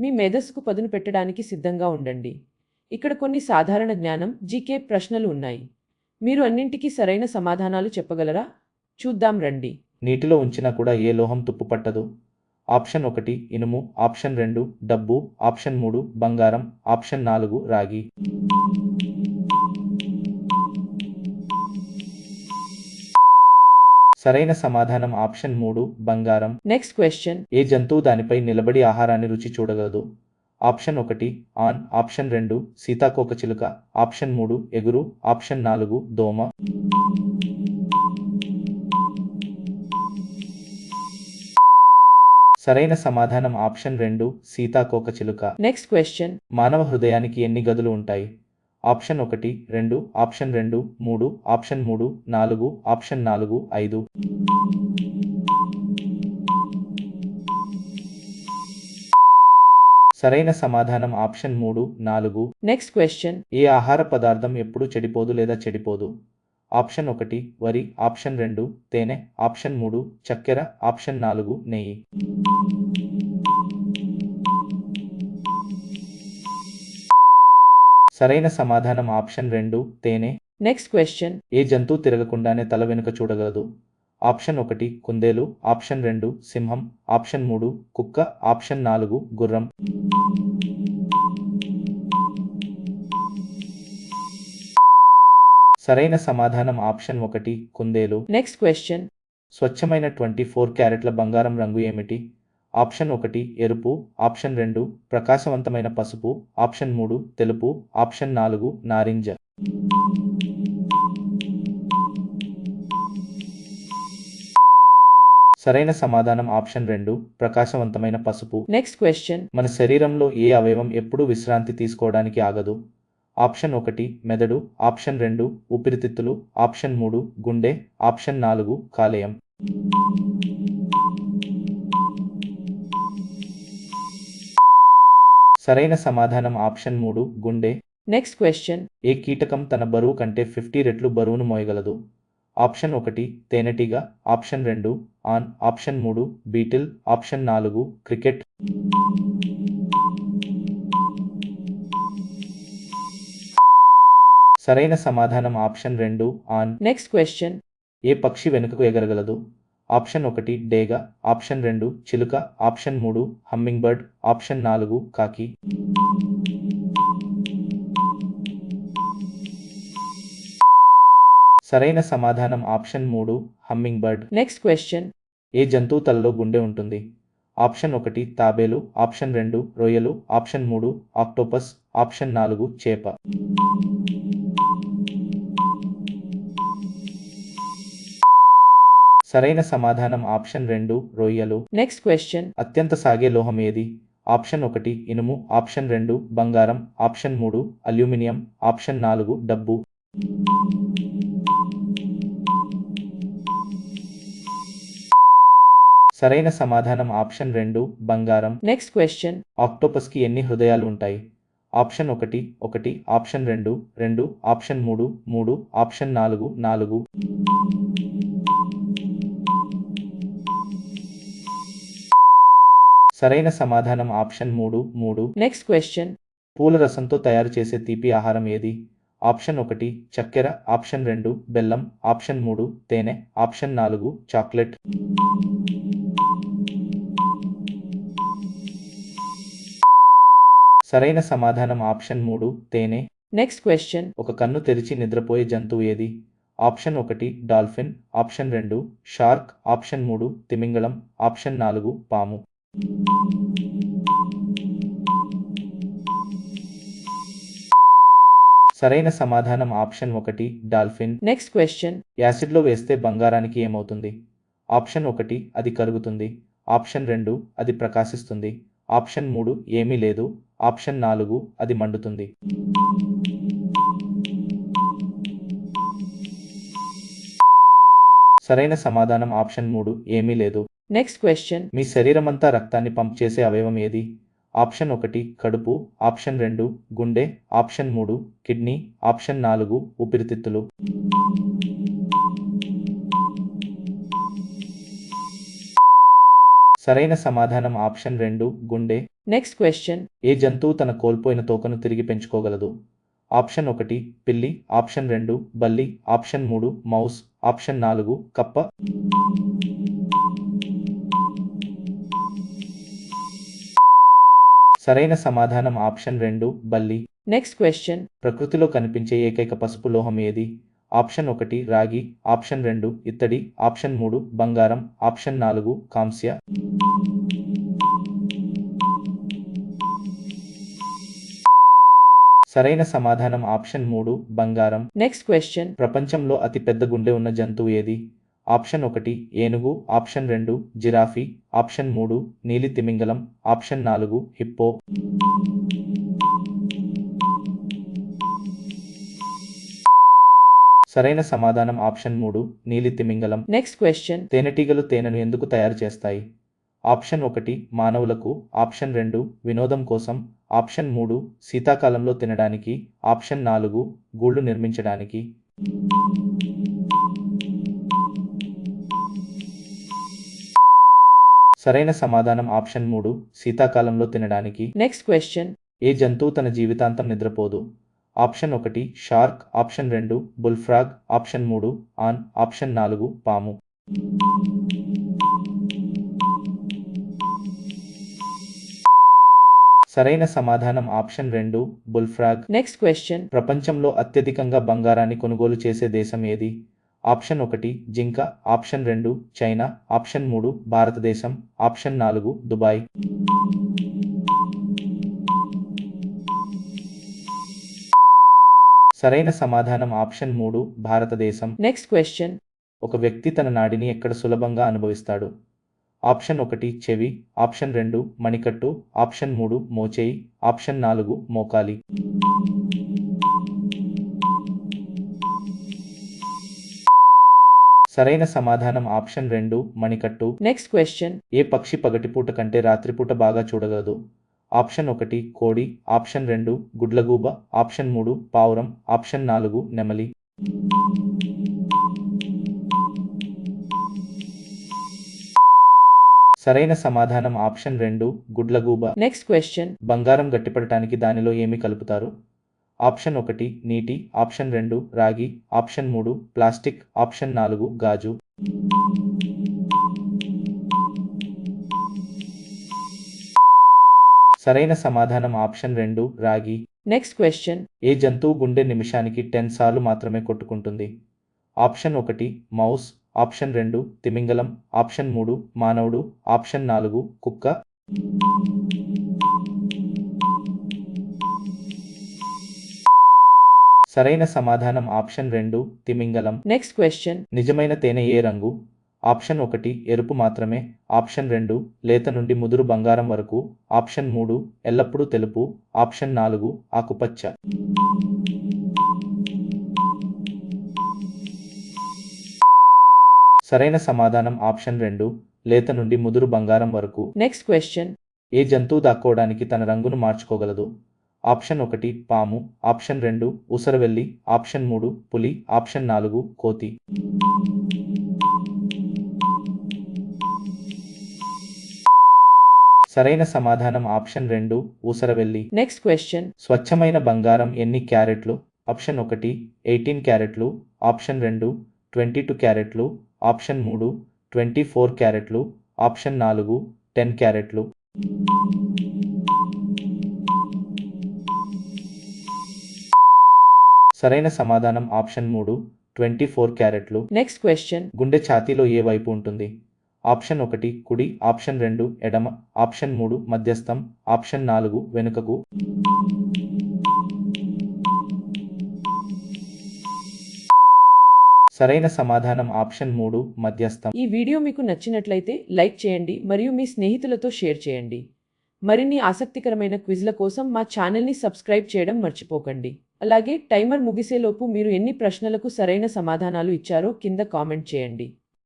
మీ మేధస్సుకు పదును పెట్టడానికి సిద్ధంగా ఉండండి. ఇక్కడ కొన్ని సాధారణ జ్ఞానం జీకే ప్రశ్నలు ఉన్నాయి. మీరు అన్నింటికీ సరైన సమాధానాలు చెప్పగలరా? చూద్దాం రండి. నీటిలో ఉంచినా కూడా ఏ లోహం తుప్పు పట్టదు? ఆప్షన్ 1 ఇనుము, ఆప్షన్ 2 డబ్బు, ఆప్షన్ 3 బంగారం, ఆప్షన్ 4 రాగి. సరైన సమాధానం ఆప్షన్ 3 బంగారం. Next question. ఏ జంతువు దానిపై నిలబడి ఆహారాన్ని రుచి చూడగలదు? ఆప్షన్ 1 ఆన్, ఆప్షన్ 2 సీతాకోకచిలుక, ఆప్షన్ 3 ఎగురు, ఆప్షన్ 4 దోమ. సరైన సమాధానం ఆప్షన్ 2 సీతాకోకచిలుక. Next question. మానవ హృదయానికి ఎన్ని గదులు ఉంటాయి? Option 1 2, option 2 3, option 3 4, option 4 5. సరైన సమాధానం ఆప్షన్ 3 4. Next question. ఏ ఆహార పదార్థం ఎప్పుడు చెడిపోదు లేదా చెడిపోదు? ఆప్షన్ 1 వరి, ఆప్షన్ 2 తేనె, ఆప్షన్ 3 చక్కెర, ఆప్షన్ 4 నెయ్యి. సరైన సమాధానం ఆప్షన్ 2 తేనె. Next question. ఏ జంతువు తిరగకుండానే తల వెనుక చూడగలదు? ఆప్షన్ 1 కుందేలు, ఆప్షన్ 2 సింహం, ఆప్షన్ 3 కుక్క, ఆప్షన్ 4 గుర్రం. సరైన సమాధానం ఆప్షన్ 1 కుందేలు. Next question. స్వచ్ఛమైన 24 క్యారెట్ల బంగారం రంగు ఏమిటి? ఆప్షన్ 1 ఎరుపు, ఆప్షన్ 2 ప్రకాశవంతమైన పసుపు, ఆప్షన్ 3 తెలుపు, ఆప్షన్ 4 నారింజ. సరైన సమాధానం ఆప్షన్ 2 ప్రకాశవంతమైన పసుపు. Next question. మన శరీరంలో ఏ అవయవం ఎప్పుడూ విశ్రాంతి తీసుకోవడానికి ఆగదు? ఆప్షన్ 1 మెదడు, ఆప్షన్ 2 ఊపిరితిత్తులు, ఆప్షన్ 3 గుండె, ఆప్షన్ 4 కాలేయం. సరైన సమాధానం ఆప్షన్ 3 గుండె. Next question. ఏ కీటకం తన బరువు కంటే 50 రెట్లు బరువును మోయగలదు? ఆప్షన్ 1 తేనెటీగ, option 2 ant, option 3 beetle, option 4 cricket. సరైన సమాధానం ఆప్షన్ 2 ఆన్. Next question. ఏ పక్షి వెనుకకు ఎగరగలదు? ఆప్షన్ 1 డేగ, ఆప్షన్ 2 చిలుక, ఆప్షన్ 3 హమ్మింగ్ బర్డ్, ఆప్షన్ 4 కాకి. సరైన సమాధానం option 3 humming bird. Next question. ఏ జంతువు తలలో గుండె ఉంటుంది? ఆప్షన్ 1 తాబేలు, ఆప్షన్ 2 రొయ్యలు, ఆప్షన్ 3 ఆక్టోపస్, ఆప్షన్ 4 చేప. సరైన సమాధానం ఆప్షన్ 2 రొయ్యలు. Next question. అత్యంత సాగే లోహం ఏది? ఆప్షన్ 1 ఇనుము, ఆప్షన్ 2 బంగారం, ఆప్షన్ 3 అల్యూమినియం, ఆప్షన్ 4 డబ్బు. సరైన సమాధానం ఆప్షన్ 2 బంగారం. Next question. ఆక్టోపస్ కి ఎన్ని హృదయాలు ఉంటాయి? Option 1 1, option 2 2, option 3 3, option 4 4. సరైన సమాధానం ఆప్షన్ 3 3. Next question. పూల రసంతో తయారు చేసే తీపి ఆహారం ఏది? ఆప్షన్ 1 చక్కెర, ఆప్షన్ 2 బెల్లం, ఆప్షన్ 3 తేనె, ఆప్షన్ 4 చాక్లెట్. సరైన సమాధానం ఆప్షన్ 3 తేనె. Next question. ఒక కన్ను తెరిచి నిద్రపోయే జంతువు ఏది? Option 1 dolphin, option 2 shark, option 3 తిమింగలం, ఆప్షన్ 4 పాము. సరైన సమాధానం ఆప్షన్ 1 డాల్ఫిన్. Next question. యాసిడ్లో వేస్తే బంగారానికి ఏమవుతుంది? ఆప్షన్ 1 అది కరుగుతుంది, ఆప్షన్ 2 అది ప్రకాశిస్తుంది, ఆప్షన్ 3 ఏమీ లేదు, ఆప్షన్ 4 అది మండుతుంది. సరైన సమాధానం ఆప్షన్ 3 ఏమీ లేదు. Next question. మీ శరీరమంతా రక్తాన్ని పంప్ చేసే అవయవం ఏది? ఆప్షన్ 1 కడుపు, ఆప్షన్ 2 గుండె, ఆప్షన్ 3 కిడ్నీ, ఆప్షన్ 4 ఊపిరితిత్తులు. సరైన సమాధానం ఆప్షన్ 2 గుండె. Next question. ఏ జంతువు తన కోల్పోయిన తోకను తిరిగి పెంచుకోగలదు? ఆప్షన్ 1 పిల్లి, ఆప్షన్ 2 బల్లి, ఆప్షన్ 3 మౌస్, ఆప్షన్ 4 కప్ప. సరైన సమాధానం ఆప్షన్ 2 బల్లి. Next question. ప్రకృతిలో కనిపించే ఏకైక పసుపు లోహం ఏది? ఆప్షన్ 1 రాగి, ఆప్షన్ 2 ఇత్తడి, ఆప్షన్ 3 బంగారం, ఆప్షన్ 4 కాంస్య. సరైన సమాధానం ఆప్షన్ 3 బంగారం. Next question. ప్రపంచంలో అతి పెద్ద గుండె ఉన్న జంతువు ఏది? ఆప్షన్ 1 ఏనుగు, ఆప్షన్ 2 జిరాఫీ, ఆప్షన్ 3 నీలి తిమింగలం, ఆప్షన్ 4 హిప్పో. సరైన సమాధానం ఆప్షన్ 3 నీలి తిమింగలం. Next question. తేనెటీగలు తేనెను ఎందుకు తయారు చేస్తాయి? ఆప్షన్ 1 మానవులకు, ఆప్షన్ 2 వినోదం కోసం, ఆప్షన్ 3 శీతాకాలంలో తినడానికి, ఆప్షన్ 4 గూళ్ళు నిర్మించడానికి. సరైన సమాధానం ఆప్షన్ 3 శీతాకాలంలో తినడానికి. Next question. ఏ జంతువు తన జీవితాంతం నిద్రపోదు? Option 1 shark, option 2 bullfrog, option 3 ant, option 4 పాము. సరైన సమాధానం ఆప్షన్ 2 బుల్ఫ్రాగ్. Next question. ప్రపంచంలో అత్యధికంగా బంగారాన్ని కొనుగోలు చేసే దేశం ఏది? ఆప్షన్ 1 జింక, ఆప్షన్ 2 చైనా, ఆప్షన్ 3 భారతదేశం, ఆప్షన్ 4 దుబాయ్. సరైన సమాధానం ఆప్షన్ 3 భారతదేశం. Next question. ఒక వ్యక్తి తన నాడిని ఎక్కడ సులభంగా అనుభవిస్తాడు? ఆప్షన్ 1 చెవి, ఆప్షన్ 2 మణికట్టు, ఆప్షన్ 3 మోచేయి, ఆప్షన్ 4 మోకాలి. సరైన సమాధానం ఆప్షన్ 2 మణికట్టు. Next question. ఏ పక్షి పగటిపూట కంటే రాత్రిపూట బాగా చూడగలదు? ఆప్షన్ 1 కోడి, ఆప్షన్ 2 గుడ్లగూబ, ఆప్షన్ 3 పావురం, ఆప్షన్ 4 నెమలి. సరైన సమాధానం ఆప్షన్ 2 గుడ్లగూబ. Next question. బంగారం గట్టిపడటానికి దానిలో ఏమి కలుపుతారు? ఆప్షన్ 1 నీటి, ఆప్షన్ 2 రాగి, ఆప్షన్ 3 ప్లాస్టిక్, ఆప్షన్ 4 గాజు. సరైన సమాధానం ఆప్షన్ 2 రాగి. Next question. ఏ జంతువు గుండె నిమిషానికి 10 సార్లు మాత్రమే కొట్టుకుంటుంది? ఆప్షన్ 1 మౌస్, ఆప్షన్ 2 తిమింగలం, ఆప్షన్ 3 మానవుడు, ఆప్షన్ 4 కుక్క. సరైన సమాధానం ఆప్షన్ 2 తిమింగలం. Next question. నిజమైన తేనె ఏ రంగు? ఆప్షన్ 1 ఎరుపు మాత్రమే, ఆప్షన్ 2 లేత నుండి ముదురు బంగారం వరకు, ఆప్షన్ 3 ఎల్లప్పుడూ తెలుపు, ఆప్షన్ 4 ఆకుపచ్చ. సరైన సమాధానం ఆప్షన్ 2 లేత నుండి ముదురు బంగారం వరకు. Next question. ఏ జంతువు దాక్కోవడానికి తన రంగును మార్చుకోగలదు? ఆప్షన్ 1 పాము, ఆప్షన్ 2 ఊసరవెల్లి, ఆప్షన్ 3 పులి, ఆప్షన్ 4 కోతి. సరైన సమాధానం ఆప్షన్ 2 ఊసరవెల్లి. Next question. స్వచ్ఛమైన బంగారం ఎన్ని క్యారెట్లు? ఆప్షన్ 1 18 క్యారెట్లు, ఆప్షన్ 2 22 క్యారెట్లు, ఆప్షన్ 3 24 క్యారెట్లు, ఆప్షన్ 4 10 క్యారెట్లు. సరైన సమాధానం ఆప్షన్ 3 24 క్యారెట్లు. Next question. గుండె ఛాతీలో ఏ వైపు ఉంటుంది? ఆప్షన్ 1 కుడి, ఆప్షన్ 2 ఎడమ, ఆప్షన్ 3 మధ్యస్థం, ఆప్షన్ 4 వెనుకకు. సరైన సమాధానం ఆప్షన్ 3 మధ్యస్థం. ఈ వీడియో మీకు నచ్చినట్లయితే లైక్ చేయండి మరియు మీ స్నేహితులతో షేర్ చేయండి. మరిన్ని ఆసక్తికరమైన క్విజ్ల కోసం మా ఛానల్ని సబ్స్క్రైబ్ చేయడం మర్చిపోకండి. అలాగే టైమర్ ముగిసేలోపు మీరు ఎన్ని ప్రశ్నలకు సరైన సమాధానాలు ఇచ్చారో కింద కామెంట్ చేయండి.